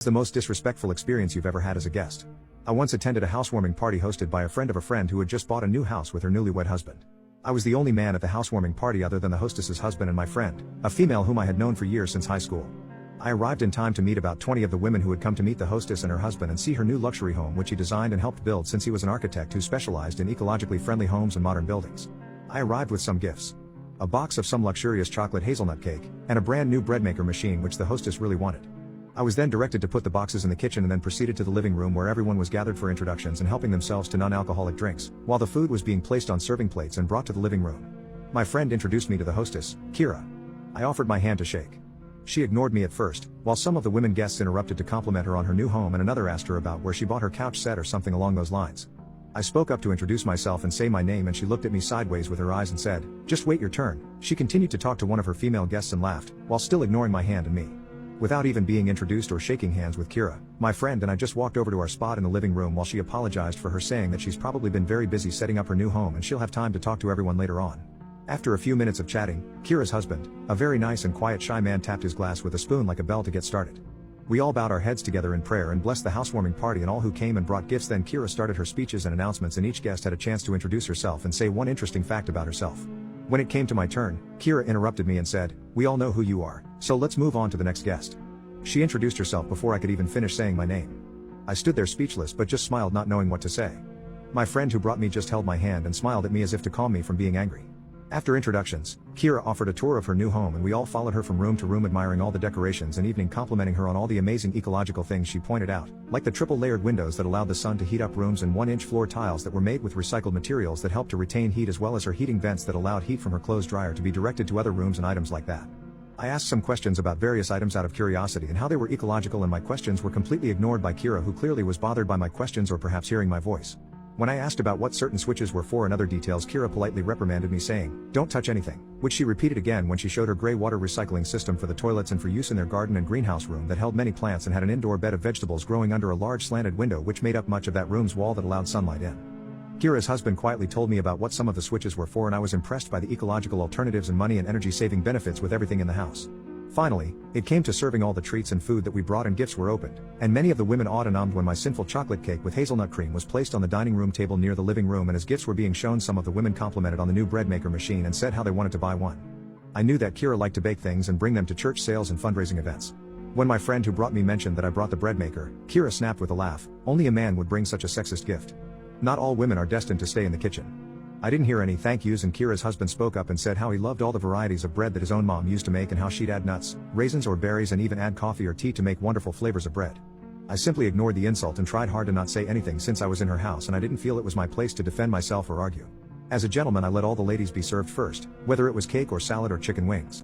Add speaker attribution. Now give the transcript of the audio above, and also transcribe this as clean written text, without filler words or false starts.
Speaker 1: The most disrespectful experience you've ever had as a guest? I once attended a housewarming party hosted by a friend of a friend who had just bought a new house with her newlywed husband. I was the only man at the housewarming party other than the hostess's husband and my friend, a female whom I had known for years since high school. I arrived in time to meet about 20 of the women who had come to meet the hostess and her husband and see her new luxury home, which he designed and helped build since he was an architect who specialized in ecologically friendly homes and modern buildings. I arrived with some gifts. A box of some luxurious chocolate hazelnut cake, and a brand new bread maker machine which the hostess really wanted. I was then directed to put the boxes in the kitchen and then proceeded to the living room where everyone was gathered for introductions and helping themselves to non-alcoholic drinks, while the food was being placed on serving plates and brought to the living room. My friend introduced me to the hostess, Kira. I offered my hand to shake. She ignored me at first, while some of the women guests interrupted to compliment her on her new home and another asked her about where she bought her couch set or something along those lines. I spoke up to introduce myself and say my name and she looked at me sideways with her eyes and said, "Just wait your turn." She continued to talk to one of her female guests and laughed, while still ignoring my hand and me. Without even being introduced or shaking hands with Kira, my friend and I just walked over to our spot in the living room while she apologized for her, saying that she's probably been very busy setting up her new home and she'll have time to talk to everyone later on. After a few minutes of chatting, Kira's husband, a very nice and quiet shy man, tapped his glass with a spoon like a bell to get started. We all bowed our heads together in prayer and blessed the housewarming party and all who came and brought gifts. Then Kira started her speeches and announcements and each guest had a chance to introduce herself and say one interesting fact about herself. When it came to my turn, Kira interrupted me and said, "We all know who you are, so let's move on to the next guest." She introduced herself before I could even finish saying my name. I stood there speechless but just smiled, not knowing what to say. My friend who brought me just held my hand and smiled at me as if to calm me from being angry. After introductions, Kira offered a tour of her new home and we all followed her from room to room, admiring all the decorations and evening complimenting her on all the amazing ecological things she pointed out, like the triple layered windows that allowed the sun to heat up rooms and 1-inch floor tiles that were made with recycled materials that helped to retain heat, as well as her heating vents that allowed heat from her clothes dryer to be directed to other rooms and items like that. I asked some questions about various items out of curiosity and how they were ecological, and my questions were completely ignored by Kira, who clearly was bothered by my questions or perhaps hearing my voice. When I asked about what certain switches were for and other details, Kira politely reprimanded me, saying, "Don't touch anything," which she repeated again when she showed her gray water recycling system for the toilets and for use in their garden and greenhouse room that held many plants and had an indoor bed of vegetables growing under a large slanted window which made up much of that room's wall that allowed sunlight in. Kira's husband quietly told me about what some of the switches were for and I was impressed by the ecological alternatives and money and energy saving benefits with everything in the house. Finally, it came to serving all the treats and food that we brought and gifts were opened, and many of the women awed and ummed when my sinful chocolate cake with hazelnut cream was placed on the dining room table near the living room, and as gifts were being shown, some of the women complimented on the new bread maker machine and said how they wanted to buy one. I knew that Kira liked to bake things and bring them to church sales and fundraising events. When my friend who brought me mentioned that I brought the bread maker, Kira snapped with a laugh. Only a man would bring such a sexist gift. Not all women are destined to stay in the kitchen. I didn't hear any thank yous, and Kira's husband spoke up and said how he loved all the varieties of bread that his own mom used to make and how she'd add nuts, raisins or berries and even add coffee or tea to make wonderful flavors of bread. I simply ignored the insult and tried hard to not say anything since I was in her house and I didn't feel it was my place to defend myself or argue. As a gentleman, I let all the ladies be served first, whether it was cake or salad or chicken wings.